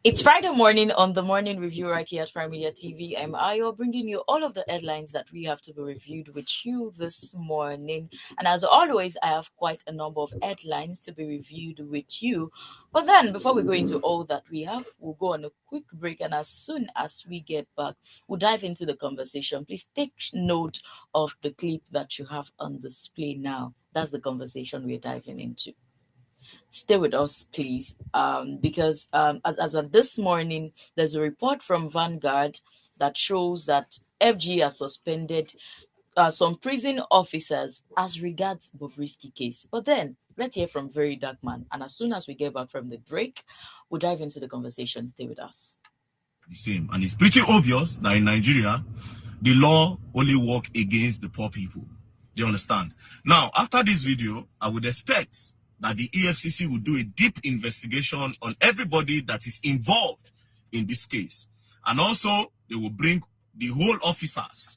It's Friday morning on the morning review right here at Prime Media TV. I'm Ayo, bringing you all of the headlines that we have to be reviewed with you this morning. And as always, I have quite a number of headlines to be reviewed with you. But then, before we go into all that we have, we'll go on a quick break. And as soon as we get back, we'll dive into the conversation. Please take note of the clip that you have on display now. That's the conversation we're diving into. Stay with us, please, because as of this morning, there's a report from Vanguard that shows that FG has suspended some prison officers as regards Bobrisky case. But then, let's hear from Very Dark Man. And as soon as we get back from the break, we'll dive into the conversation. Stay with us. The same. And it's pretty obvious that in Nigeria, the law only works against the poor people. Do you understand? Now, after this video, I would expect that the EFCC will do a deep investigation on everybody that is involved in this case. And also, they will bring the whole officers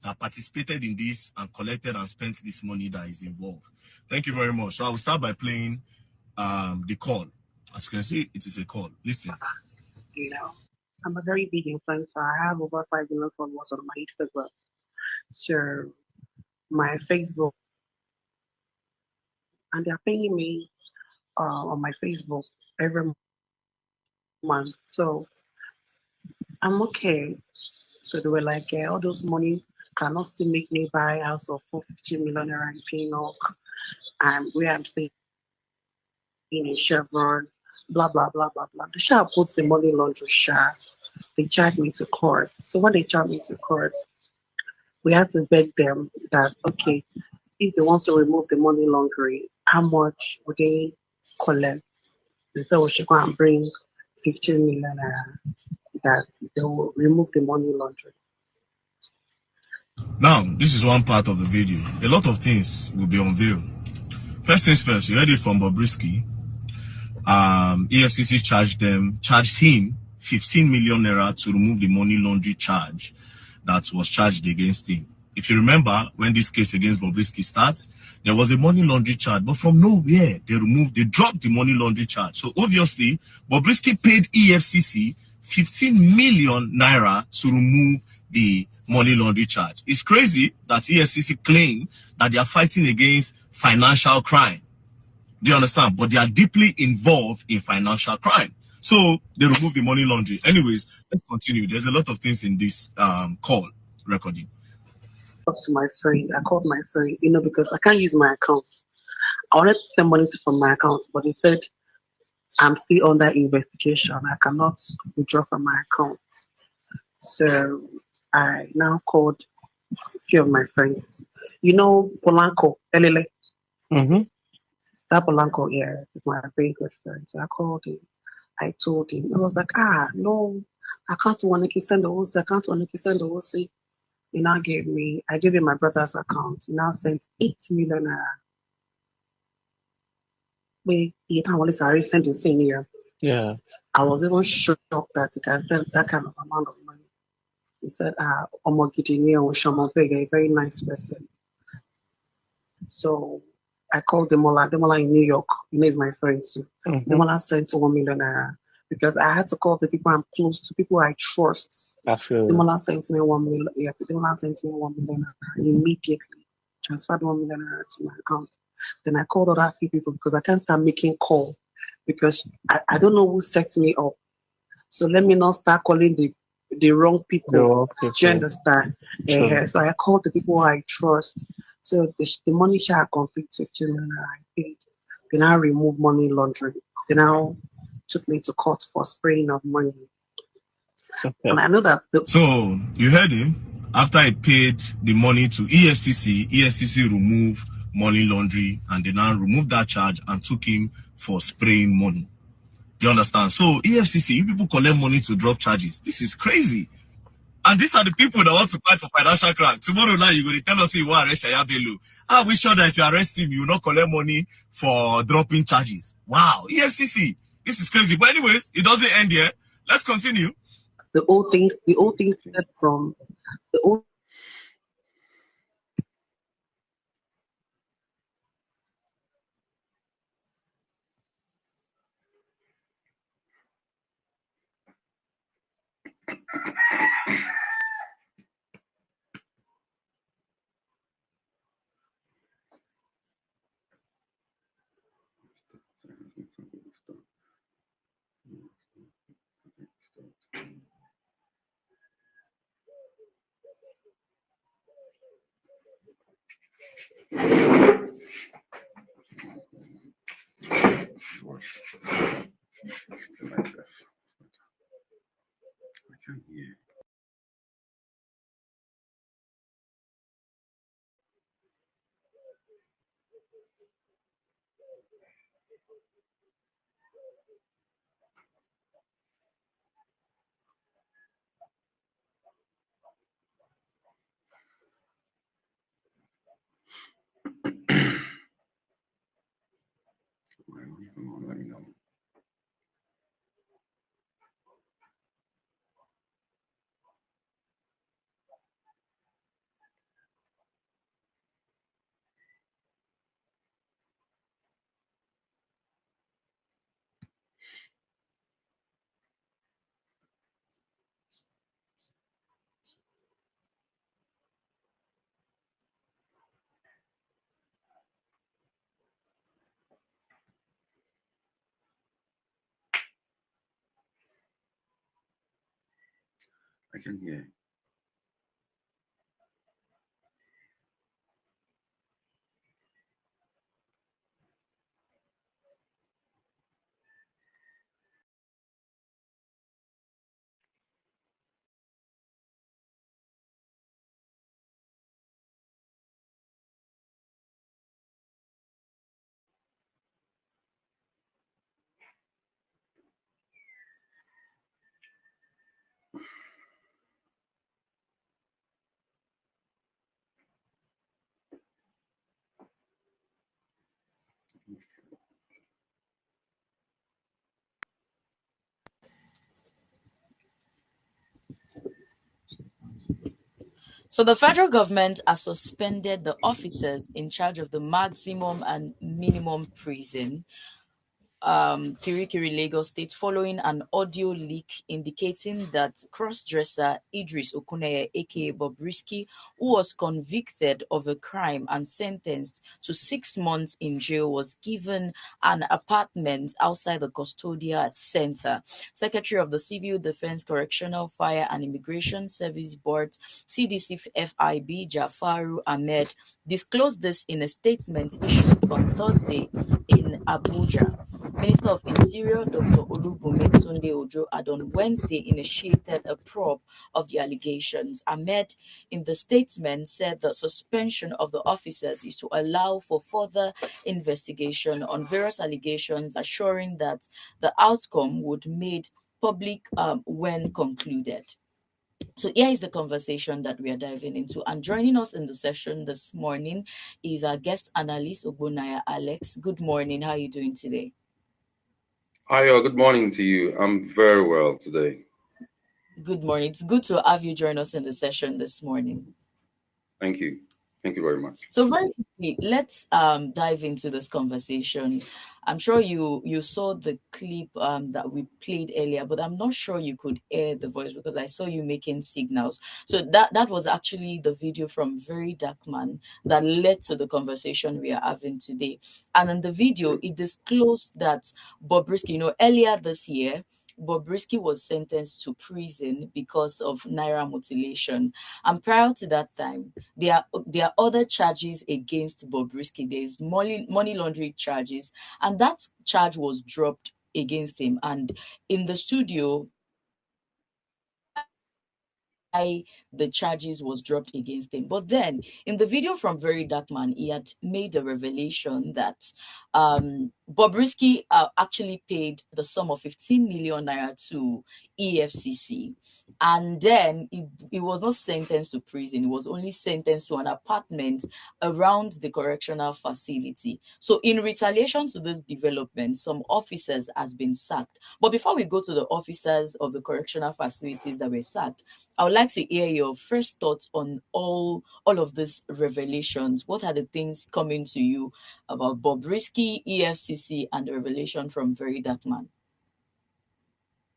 that participated in this and collected and spent this money that is involved. Thank you very much. So I will start by playing the call. As you can see, it is a call. Listen. You know, I'm a very big influencer. I have over 5 million followers on my Instagram. So my Facebook, and they're paying me on my Facebook every month. So I'm okay. So they were like, all those money cannot still make me buy a house of 450 million naira in Pinok, and where I'm staying in Chevron, blah blah blah blah blah. The shop puts the money laundry shop. They charge me to court. So when they charge me to court, we had to beg them that okay, if they want to remove the money laundering, how much would they collect? They said we should go and bring 15 million that they will remove the money laundering. Now, this is one part of the video. A lot of things will be unveiled. First things first, you heard it from Bobrisky. EFCC charged him 15 million naira to remove the money laundry charge that was charged against him. If you remember, when this case against Bobrisky starts, there was a money laundry charge, but from nowhere, they dropped the money laundry charge. So obviously, Bobrisky paid EFCC 15 million naira to remove the money laundry charge. It's crazy that EFCC claim that they are fighting against financial crime. Do you understand? But they are deeply involved in financial crime. So they remove the money laundering. Anyways, let's continue. There's a lot of things in this call recording. To my friend, I called my friend, because I can't use my account. I wanted to send money from my account, but he said I'm still under investigation. I cannot withdraw from my account. So I now called a few of my friends. Polanco, Elele. Mm-hmm. That Polanco, yeah, is my very good friend. So I called him. I told him. He was like, no, I can't want to send the OC. I can't want to send the OC. I gave him my brother's account. He now sent 8 million naira. He can't only send the same year. Yeah. I was even shocked that he can send that kind of amount of money. He said, Omogidini Oshamopega, a very nice person. So I called Demola. Demola in New York. Is my friend too. Mm-hmm. Demola sent 1 million naira because I had to call the people I'm close to, people I trust. Demola sent me 1 million. Yeah, Demola sent me 1 million naira immediately. Transferred 1 million naira to my account. Then I called other few people because I can't start making call because I don't know who set me up. So let me not start calling the wrong people. Do you understand? Sure. So I called the people I trust. So the money share conflict 15 million I paid. They now remove money laundering. They now took me to court for spraying of money. Okay. And I know that. So you heard him. After I paid the money to EFCC removed money laundry and they now removed that charge and took him for spraying money. Do you understand? So EFCC, you people collect money to drop charges. This is crazy. And these are the people that want to fight for financial crime. Tomorrow night, you're going to tell us you want to arrest Yaya Bello. Are we sure that if you arrest him, you will not collect money for dropping charges? Wow, EFCC, this is crazy. But anyways, it doesn't end here. Let's continue. The old things started from the old. Let me know. I can hear. So the federal government has suspended the officers in charge of the maximum and minimum prison, Kirikiri, Lagos State, following an audio leak indicating that cross-dresser Idris Okuneye, aka Bobrisky, who was convicted of a crime and sentenced to 6 months in jail, was given an apartment outside the custodial center. Secretary of the Civil Defense Correctional Fire and Immigration Service Board, CDC FIB, Jafaru Ahmed, disclosed this in a statement issued on Thursday in Abuja. Minister of Interior Dr. Olubunmi Tunde Ojo had on Wednesday initiated a probe of the allegations. Ahmed, in the statement, said the suspension of the officers is to allow for further investigation on various allegations, assuring that the outcome would made public when concluded. So here is the conversation that we are diving into. And joining us in the session this morning is our guest analyst, Ogbonaya Alex. Good morning. How are you doing today? Hi, good morning to you. I'm very well today. Good morning. It's good to have you join us in the session this morning. Thank you. Thank you very much. So very quickly, let's dive into this conversation. I'm sure you saw the clip that we played earlier, but I'm not sure you could hear the voice because I saw you making signals. So that was actually the video from Very Dark Man that led to the conversation we are having today. And in the video, it disclosed that Bobrisky, earlier this year, Bobrisky was sentenced to prison because of naira mutilation. And prior to that time, there are other charges against Bobrisky. There is money laundering charges, and that charge was dropped against him. And in the studio, why the charges was dropped against him. But then in the video from Very Dark Man, he had made a revelation that Bobrisky actually paid the sum of 15 million naira to EFCC. And then he was not sentenced to prison. He was only sentenced to an apartment around the correctional facility. So in retaliation to this development, some officers has been sacked. But before we go to the officers of the correctional facilities that were sacked, I would like to hear your first thoughts on all of these revelations. What are the things coming to you about Bobrisky, EFCC, and the revelation from Very Dark Man?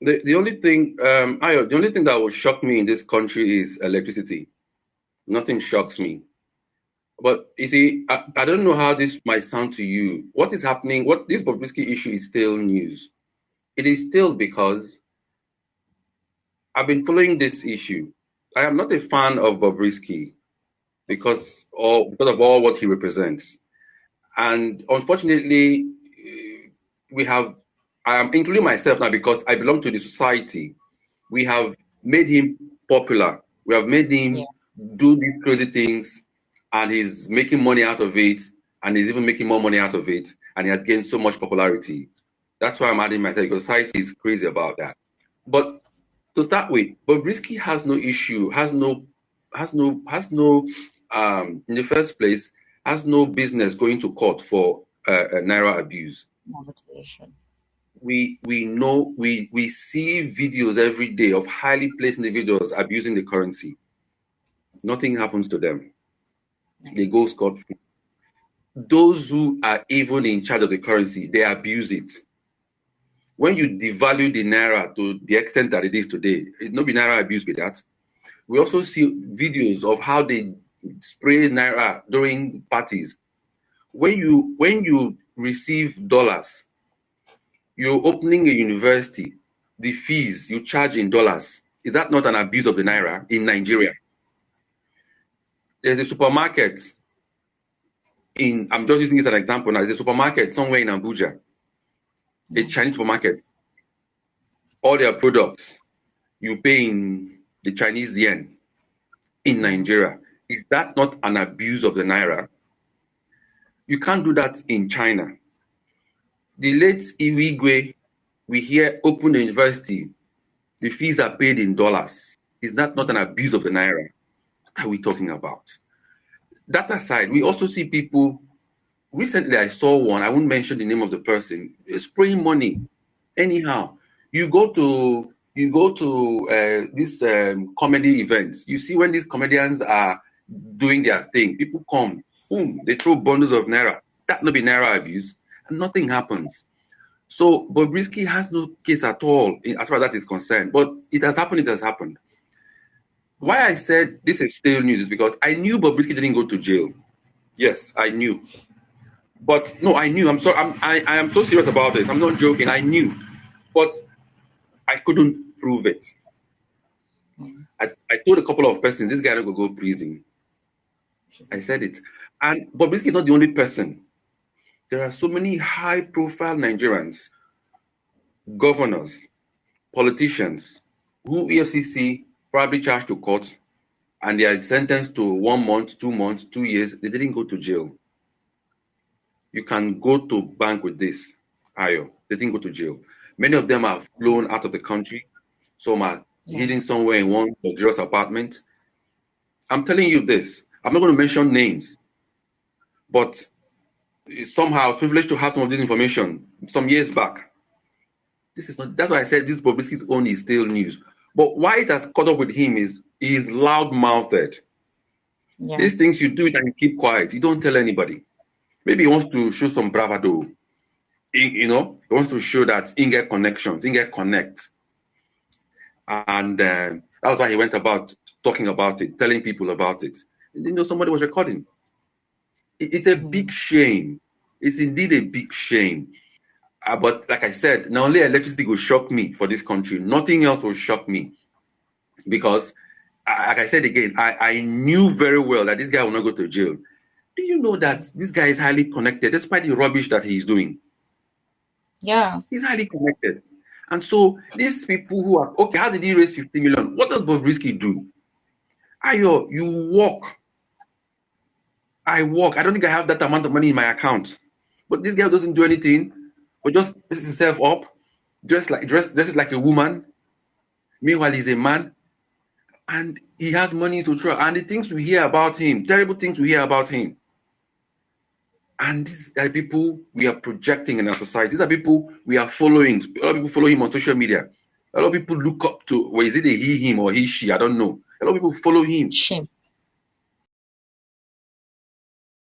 The only thing, Ayo, the only thing that will shock me in this country is electricity. Nothing shocks me. But you see, I don't know how this might sound to you. What is happening? What this Bobrisky issue is still news. It is still because I've been following this issue. I am not a fan of Bobrisky because of all what he represents. And unfortunately, we have, I am including myself now because I belong to the society. We have made him popular. We have made him do these crazy things, and he's making money out of it, and he's even making more money out of it, and he has gained so much popularity. That's why I'm adding myself because society is crazy about that. But to start with, Bobrisky has no issue, has no in the first place, has no business going to court for naira abuse. Motivation. We see videos every day of highly placed individuals abusing the currency. Nothing happens to them. They go scot-free. Those who are even in charge of the currency, they abuse it. When you devalue the naira to the extent that it is today, it no be naira abuse with that. We also see videos of how they spray naira during parties. When you receive dollars, you're opening a university, the fees you charge in dollars. Is that not an abuse of the naira in Nigeria? There's a supermarket I'm just using this as an example now. There's a supermarket somewhere in Abuja, a Chinese supermarket. All their products, you pay in the Chinese yen in Nigeria. Is that not an abuse of the naira? You can't do that in China. The late Iwigwe, we hear open a university, the fees are paid in dollars. Is that not an abuse of the naira? What are we talking about? That aside, we also see people. Recently, I saw one, I won't mention the name of the person, spraying money anyhow. You go to this comedy events. You see when these comedians are doing their thing, people come, boom, they throw bundles of naira. That no be naira abuse, and nothing happens. So Bobrisky has no case at all as far as that is concerned. But it has happened. It has happened. Why I said this is still news is because I knew Bobrisky didn't go to jail. Yes, I knew. But no, I knew. I'm sorry. I am so serious about this. I'm not joking. I knew, but I couldn't prove it. I told a couple of persons, this guy don't go prison. I said it. And Bobrisky is not the only person. There are so many high-profile Nigerians, governors, politicians, who EFCC probably charged to court, and they are sentenced to 1 month, 2 months, 2 years. They didn't go to jail. You can go to bank with this, Ayo. They didn't go to jail. Many of them are flown out of the country. Some are hidden somewhere in one luxurious apartment. I'm telling you this. I'm not going to mention names, but somehow I was privileged to have some of this information some years back. This is not. That's why I said this Bobrisky's own is still news. But why it has caught up with him is he's loud-mouthed. These things you do it and you keep quiet. You don't tell anybody. Maybe he wants to show some bravado. He wants to show that he get connections, he get connect. And that was why he went about talking about it, telling people about it. And somebody was recording. It's a big shame. It's indeed a big shame. But like I said, not only electricity will shock me for this country, nothing else will shock me. Because, like I said again, I knew very well that this guy will not go to jail. Do you know that this guy is highly connected, despite the rubbish that he's doing? Yeah. He's highly connected. And so these people who are, okay, how did he raise 50 million? What does Bobrisky do? Ayo, you walk. I walk. I don't think I have that amount of money in my account. But this guy doesn't do anything, but just picks himself up, dresses like a woman. Meanwhile, he's a man, and he has money to throw. And the things we hear about him, terrible things we hear about him. And these are people we are projecting in our society. These are people we are following. A lot of people follow him on social media. A lot of people look up to, is it a he, him, or he, she? I don't know. A lot of people follow him. Shame.